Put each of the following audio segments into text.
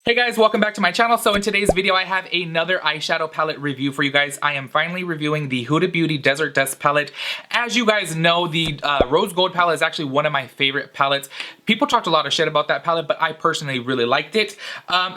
Hey guys, welcome back to my channel. So in today's video, I have another eyeshadow palette review for you guys. I am finally reviewing the Huda Beauty Desert Dusk palette. As you guys know, the Rose Gold palette is actually one of my favorite palettes. People talked a lot of shit about that palette, but I personally really liked it.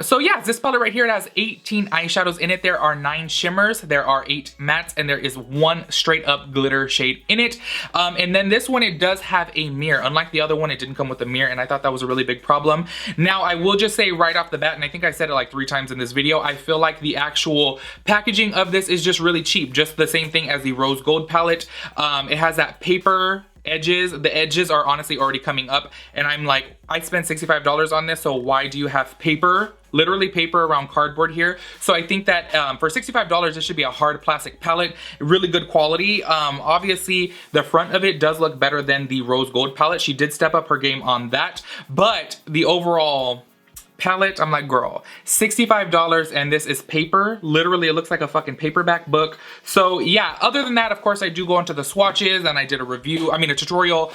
So yeah, this palette right here, it has 18 eyeshadows in it. There are 9 shimmers, there are 8 mattes, and there is 1 straight up glitter shade in it. And then this one, it does have a mirror. Unlike the other one, it didn't come with a mirror, and I thought that was a really big problem. Now, I will just say right off the bat, and I think I said it like 3 times in this video, I feel like the actual packaging of this is just really cheap. Just the same thing as the Rose Gold palette. It has that paper edges. The edges are honestly already coming up, and I'm like, I spent $65 on this, so why do you have paper? Literally paper around cardboard here. So I think that for $65, this should be a hard plastic palette, really good quality. Obviously, the front of it does look better than the Rose Gold palette. She did step up her game on that, but the overall palette, I'm like, girl, $65 and this is paper. Literally, it looks like a fucking paperback book. So yeah, other than that, of course, I do go into the swatches and I did a review, a tutorial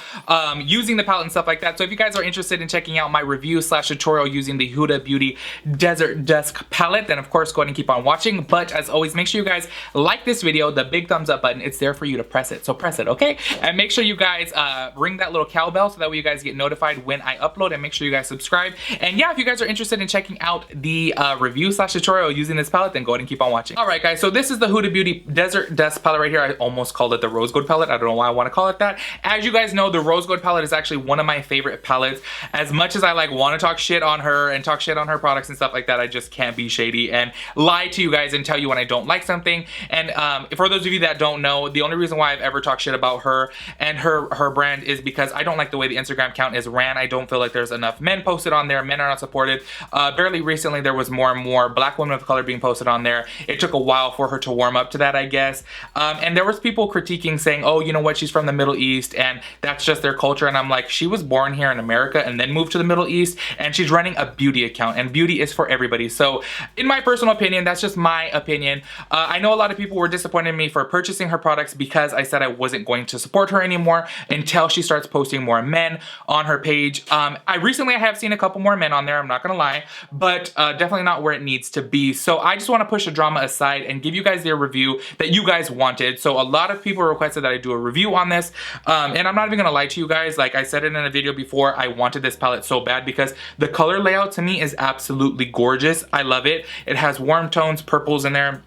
using the palette and stuff like that. So if you guys are interested in checking out my review slash tutorial using the Huda Beauty Desert Dusk palette, then of course, go ahead and keep on watching. But as always, make sure you guys like this video, the big thumbs up button, it's there for you to press it. So press it, okay? And make sure you guys ring that little cowbell so that way you guys get notified when I upload, and make sure you guys subscribe. And yeah, if you guys are interested in checking out the review slash tutorial using this palette, then go ahead and keep on watching. All right, guys, so this is the Huda Beauty Desert Dusk palette right here. I almost called it the Rose Gold palette. I don't know why I want to call it that. As you guys know, the Rose Gold palette is actually one of my favorite palettes. As much as I like want to talk shit on her and talk shit on her products and stuff like that, I just can't be shady and lie to you guys and tell you when I don't like something. And for those of you that don't know, the only reason why I've ever talked shit about her and her brand is because I don't like the way the Instagram account is ran. I don't feel like there's enough men posted on there. Men are not supported. Barely recently there was more and more black women of color being posted on there. It took a while for her to warm up to that, I guess. And there was people critiquing, saying, oh, you know what, she's from the Middle East and that's just their culture. And I'm like, she was born here in America and then moved to the Middle East, and she's running a beauty account, and beauty is for everybody. So in my personal opinion, that's just my opinion. I know a lot of people were disappointed in me for purchasing her products because I said I wasn't going to support her anymore until she starts posting more men on her page. I recently have seen a couple more men on there, I'm not gonna lie, but definitely not where it needs to be. So I just want to push the drama aside and give you guys their review that you guys wanted. So a lot of people requested that I do a review on this, and I'm not even gonna lie to you guys. Like I said it in a video before, I wanted this palette so bad because the color layout to me is absolutely gorgeous. I love it. It has warm tones, purples in there,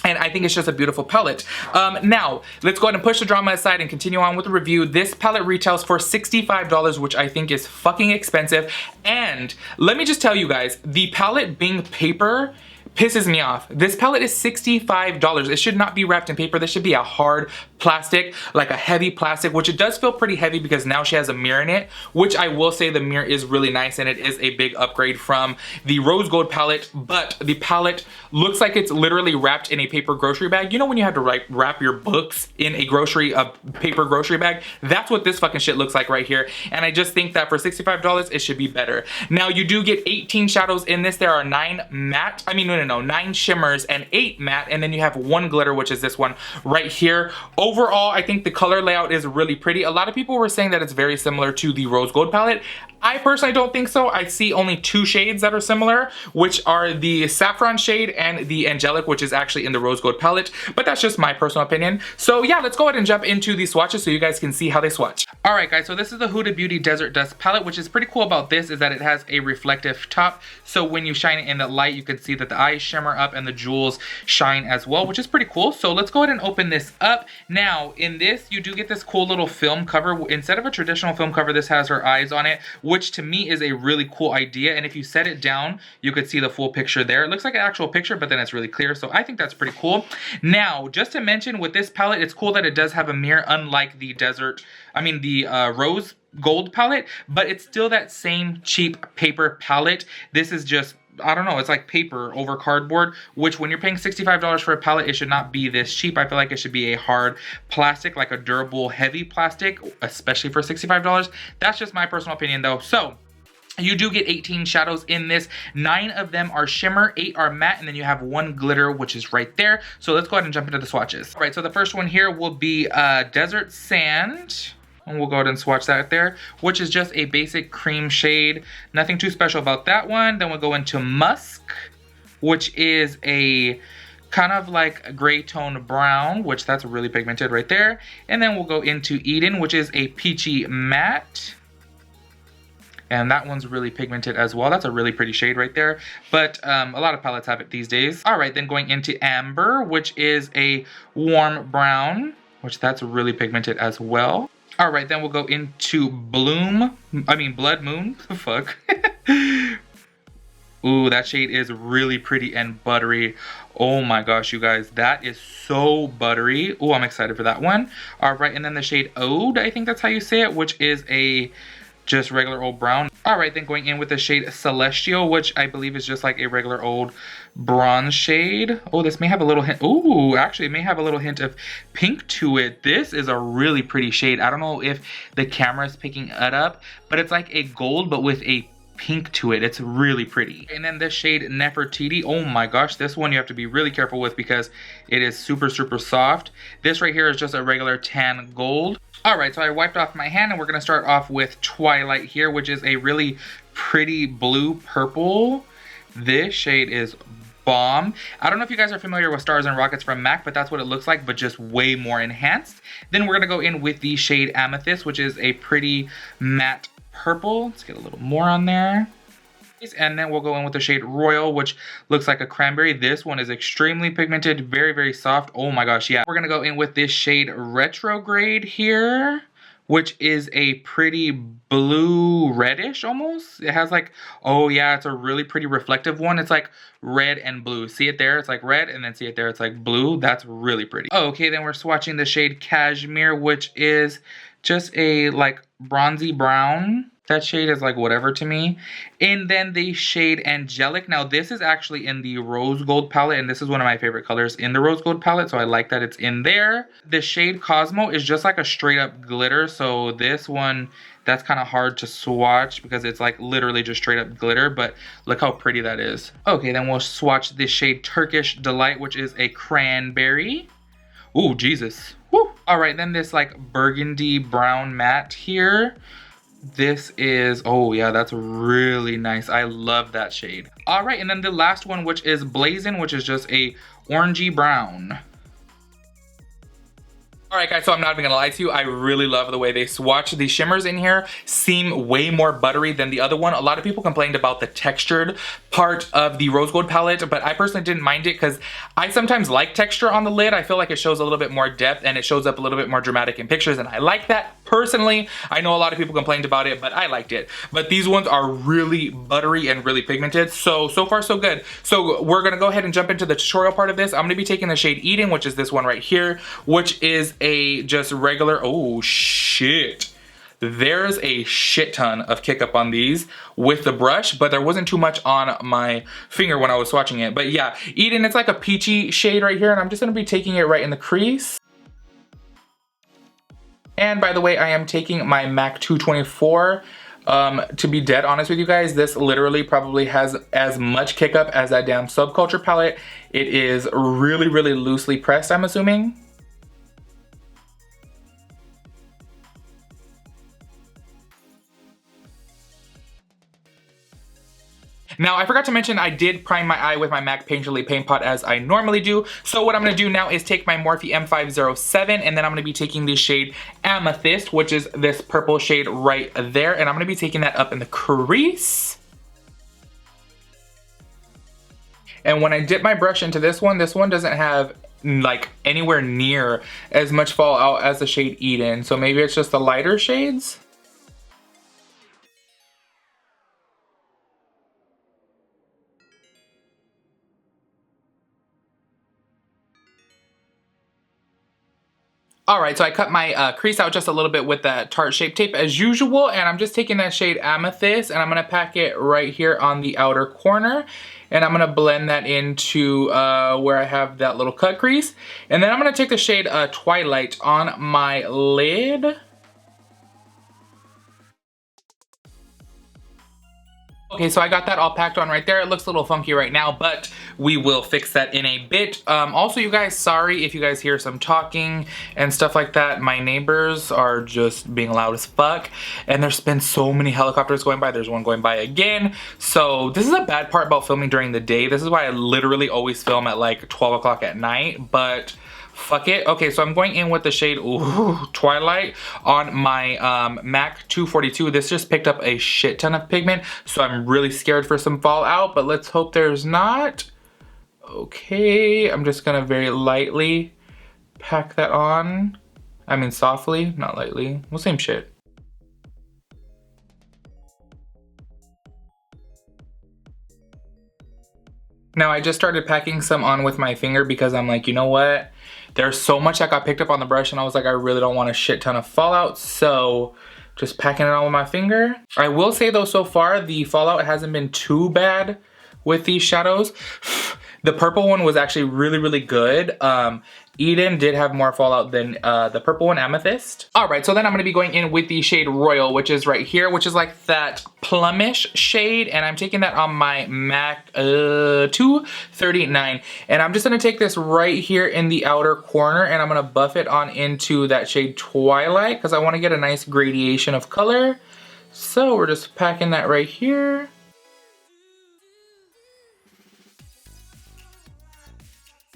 and I think it's just a beautiful palette. Now, let's go ahead and push the drama aside and continue on with the review. This palette retails for $65, which I think is fucking expensive. And let me just tell you guys, the palette being paper pisses me off. This palette is $65. It should not be wrapped in paper. This should be a hard plastic, like a heavy plastic, which it does feel pretty heavy because now she has a mirror in it, which I will say the mirror is really nice and it is a big upgrade from the Rose Gold palette, but the palette looks like it's literally wrapped in a paper grocery bag. You know when you have to wrap your books in a paper grocery bag? That's what this fucking shit looks like right here. And I just think that for $65, it should be better. Now, you do get 18 shadows in this. There are 9 matte, 9 shimmers and 8 matte, and then you have 1 glitter, which is this one right here. Overall, I think the color layout is really pretty. A lot of people were saying that it's very similar to the Rose Gold palette. I personally don't think so. I see only 2 shades that are similar, which are the saffron shade and the angelic, which is actually in the Rose Gold palette, but that's just my personal opinion. So yeah, let's go ahead and jump into the swatches so you guys can see how they swatch. All right, guys, so this is the Huda Beauty Desert Dusk palette, which is pretty cool about this is that it has a reflective top. So when you shine it in the light, you can see that the eyes shimmer up and the jewels shine as well, which is pretty cool. So let's go ahead and open this up. Now, in this, you do get this cool little film cover. Instead of a traditional film cover, this has her eyes on it, which to me is a really cool idea. And if you set it down, you could see the full picture there. It looks like an actual picture, but then it's really clear. So I think that's pretty cool. Now, just to mention with this palette, it's cool that it does have a mirror, unlike the Rose Gold palette, but it's still that same cheap paper palette. This is just, I don't know, it's like paper over cardboard, which when you're paying $65 for a palette, it should not be this cheap. I feel like it should be a hard plastic, like a durable, heavy plastic, especially for $65. That's just my personal opinion though. So you do get 18 shadows in this. 9 of them are shimmer, 8 are matte, and then you have 1 glitter, which is right there. So let's go ahead and jump into the swatches. All right, so the first one here will be Desert Sand. And we'll go ahead and swatch that there, which is just a basic cream shade. Nothing too special about that one. Then we'll go into Musk, which is a kind of like a gray tone brown, which that's really pigmented right there. And then we'll go into Eden, which is a peachy matte. And that one's really pigmented as well. That's a really pretty shade right there. But a lot of palettes have it these days. All right, then going into Amber, which is a warm brown, which that's really pigmented as well. All right, then we'll go into Blood Moon. Fuck. Ooh, that shade is really pretty and buttery. Oh my gosh, you guys, that is so buttery. Ooh, I'm excited for that one. All right, and then the shade Ode, I think that's how you say it, which is a just regular old brown. All right, then going in with the shade Celestial, which I believe is just like a regular old bronze shade. Oh, this may have a little hint. Ooh, actually it may have a little hint of pink to it. This is a really pretty shade. I don't know if the camera is picking it up, but it's like a gold, but with a pink to it. It's really pretty. And then this shade Nefertiti, oh my gosh, this one you have to be really careful with because it is super soft. This right here is just a regular tan gold. All right, so I wiped off my hand and we're gonna start off with Twilight here, which is a really pretty blue purple. This shade is bomb. I don't know if you guys are familiar with Stars and Rockets from MAC, but that's what it looks like, but just way more enhanced. Then we're gonna go in with the shade Amethyst, which is a pretty matte purple. Let's get a little more on there. And then we'll go in with the shade Royal, which looks like a cranberry. This one is extremely pigmented, very soft. Oh my gosh, yeah. We're gonna go in with this shade Retrograde here, which is a pretty blue reddish almost. It has like, oh yeah, it's a really pretty reflective one. It's like red and blue. See it there? It's like red, and then see it there? It's like blue. That's really pretty. Okay, then we're swatching the shade Cashmere, which is just a like bronzy brown. That shade is like whatever to me. And then the shade Angelic. Now this is actually in the Rose Gold palette, and this is one of my favorite colors in the Rose Gold palette, so I like that it's in there. The shade Cosmo is just like a straight up glitter, so this one, that's kind of hard to swatch because it's like literally just straight up glitter, but look how pretty that is. Okay, then we'll swatch this shade Turkish Delight, which is a cranberry. Ooh, Jesus. Woo. All right, then this like burgundy brown matte here. This is, oh yeah, that's really nice. I love that shade. All right, and then the last one, which is Blazing, which is just a orangey brown. All right, guys, so I'm not even gonna lie to you. I really love the way they swatch. The shimmers in here seem way more buttery than the other one. A lot of people complained about the textured part of the Rose Gold palette, but I personally didn't mind it because I sometimes like texture on the lid. I feel like it shows a little bit more depth and it shows up a little bit more dramatic in pictures, and I like that personally. I know a lot of people complained about it, but I liked it. But these ones are really buttery and really pigmented. So far so good. So we're gonna go ahead and jump into the tutorial part of this. I'm gonna be taking the shade Eden, which is this one right here, which is a just regular, oh shit. There's a shit ton of kick up on these with the brush, but there wasn't too much on my finger when I was swatching it. But yeah, Eden, it's like a peachy shade right here, and I'm just gonna be taking it right in the crease. And by the way, I am taking my MAC 224. To be dead honest with you guys, this literally probably has as much kick up as that damn Subculture palette. It is really loosely pressed, I'm assuming. Now, I forgot to mention I did prime my eye with my MAC Painterly Paint Pot as I normally do. So what I'm going to do now is take my Morphe M507, and then I'm going to be taking the shade Amethyst, which is this purple shade right there. And I'm going to be taking that up in the crease. And when I dip my brush into this one doesn't have like anywhere near as much fallout as the shade Eden. So maybe it's just the lighter shades. All right, so I cut my crease out just a little bit with that Tarte Shape Tape as usual, and I'm just taking that shade Amethyst and I'm gonna pack it right here on the outer corner, and I'm gonna blend that into where I have that little cut crease. And then I'm gonna take the shade Twilight on my lid. Okay, so I got that all packed on right there. It looks a little funky right now, but we will fix that in a bit. Also, you guys, sorry if you guys hear some talking and stuff like that. My neighbors are just being loud as fuck, and there's been so many helicopters going by. There's one going by again. So this is a bad part about filming during the day. This is why I literally always film at like 12 o'clock at night, but fuck it. Okay, so I'm going in with the shade Twilight on my MAC 242. This just picked up a shit ton of pigment, so I'm really scared for some fallout, but let's hope there's not. Okay, I'm just gonna very lightly pack that on. I mean softly, not lightly. Well, same shit. Now I just started packing some on with my finger because I'm like, you know what? There's so much that got picked up on the brush and I was like, I really don't want a shit ton of fallout. So just packing it on with my finger. I will say though, so far the fallout hasn't been too bad with these shadows. The purple one was actually really, really good. Eden did have more fallout than the purple one, Amethyst. All right, so then I'm gonna be going in with the shade Royal, which is right here, which is like that plumish shade, and I'm taking that on my MAC 239. And I'm just gonna take this right here in the outer corner, and I'm gonna buff it on into that shade Twilight, because I wanna get a nice gradation of color. So we're just packing that right here.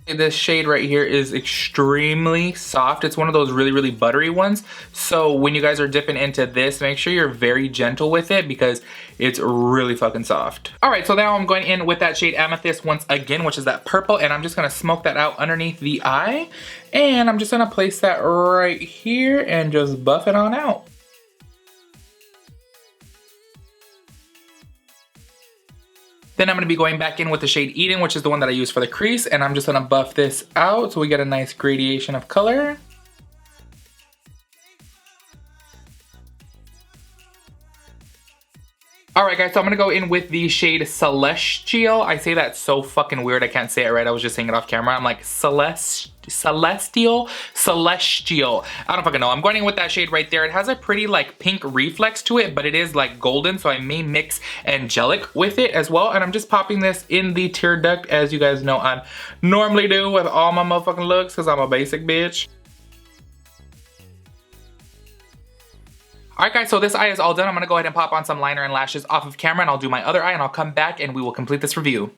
This shade right here is extremely soft. It's one of those really, really buttery ones. So when you guys are dipping into this, make sure you're very gentle with it because it's really fucking soft. All right, so now I'm going in with that shade Amethyst once again, which is that purple, and I'm just gonna smoke that out underneath the eye. And I'm just gonna place that right here and just buff it on out. Then I'm gonna be going back in with the shade Eden, which is the one that I use for the crease, and I'm just gonna buff this out so we get a nice gradation of color. All right, guys, so I'm gonna go in with the shade Celestial. I say that so fucking weird, I can't say it right. I was just saying it off camera. I'm like, Celestial? I don't fucking know. I'm going in with that shade right there. It has a pretty like pink reflex to it, but it is like golden, so I may mix angelic with it as well. And I'm just popping this in the tear duct, as you guys know I normally do with all my motherfucking looks, because I'm a basic bitch. Alright guys, so this eye is all done. I'm gonna go ahead and pop on some liner and lashes off of camera, and I'll do my other eye, and I'll come back and we will complete this review.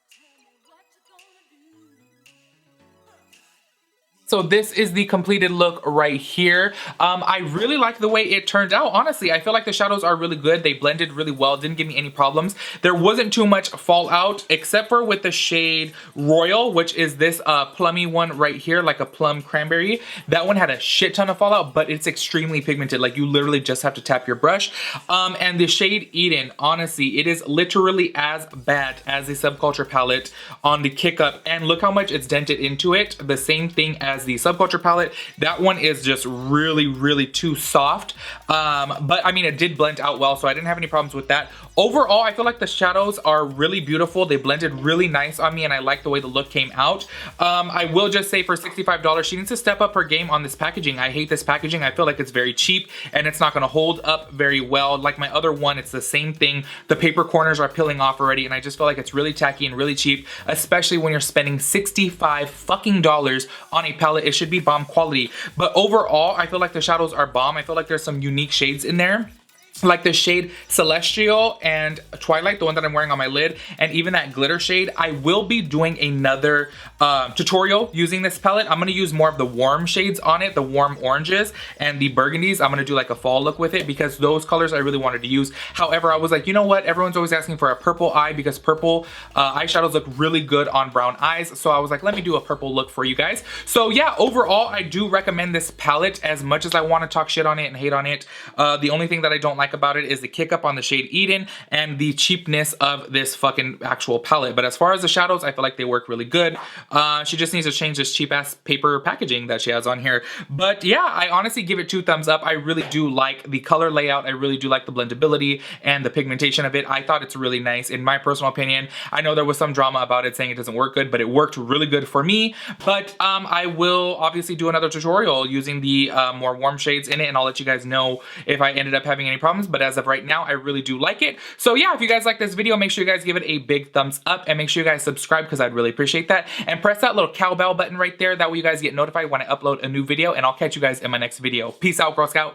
So this is the completed look right here. I really like the way it turned out. Honestly, I feel like the shadows are really good. They blended really well, didn't give me any problems. There wasn't too much fallout except for with the shade Royal, which is this plummy one right here, like a plum cranberry. That one had a shit ton of fallout, but it's extremely pigmented. Like you literally just have to tap your brush. And the shade Eden, honestly, it is literally as bad as the Subculture palette on the Kick Up. And look how much it's dented into it. The same thing as the Subculture palette. That one is just really, really too soft. But I mean, it did blend out well, so I didn't have any problems with that. Overall, I feel like the shadows are really beautiful. They blended really nice on me, and I like the way the look came out. I will just say for $65, she needs to step up her game on this packaging. I hate this packaging. I feel like it's very cheap, and it's not gonna hold up very well. Like my other one, it's the same thing. The paper corners are peeling off already, and I just feel like it's really tacky and really cheap, especially when you're spending $65 fucking on a palette. It should be bomb quality. But overall, I feel like the shadows are bomb. I feel like there's some unique shades in there, like the shade Celestial and Twilight, the one that I'm wearing on my lid, and even that glitter shade. I will be doing another tutorial using this palette. I'm gonna use more of the warm shades on it, the warm oranges and the burgundies. I'm gonna do like a fall look with it because those colors I really wanted to use. However, I was like, you know what? Everyone's always asking for a purple eye because purple eyeshadows look really good on brown eyes. So I was like, let me do a purple look for you guys. So yeah, overall, I do recommend this palette as much as I want to talk shit on it and hate on it. The only thing that I don't like about it is the kick up on the shade Eden and the cheapness of this fucking actual palette. But as far as the shadows, I feel like they work really good. She just needs to change this cheap ass paper packaging that she has on here. But yeah, I honestly give it 2 thumbs up. I really do like the color layout. I really do like the blendability and the pigmentation of it. I thought it's really nice in my personal opinion. I know there was some drama about it saying it doesn't work good, but it worked really good for me. But I will obviously do another tutorial using the more warm shades in it, and I'll let you guys know if I ended up having any problems. thumbs, but as of right now, I really do like it. So yeah, if you guys like this video, make sure you guys give it a big thumbs up and make sure you guys subscribe because I'd really appreciate that. And press that little cowbell button right there. That way you guys get notified when I upload a new video, and I'll catch you guys in my next video. Peace out, Girl Scout.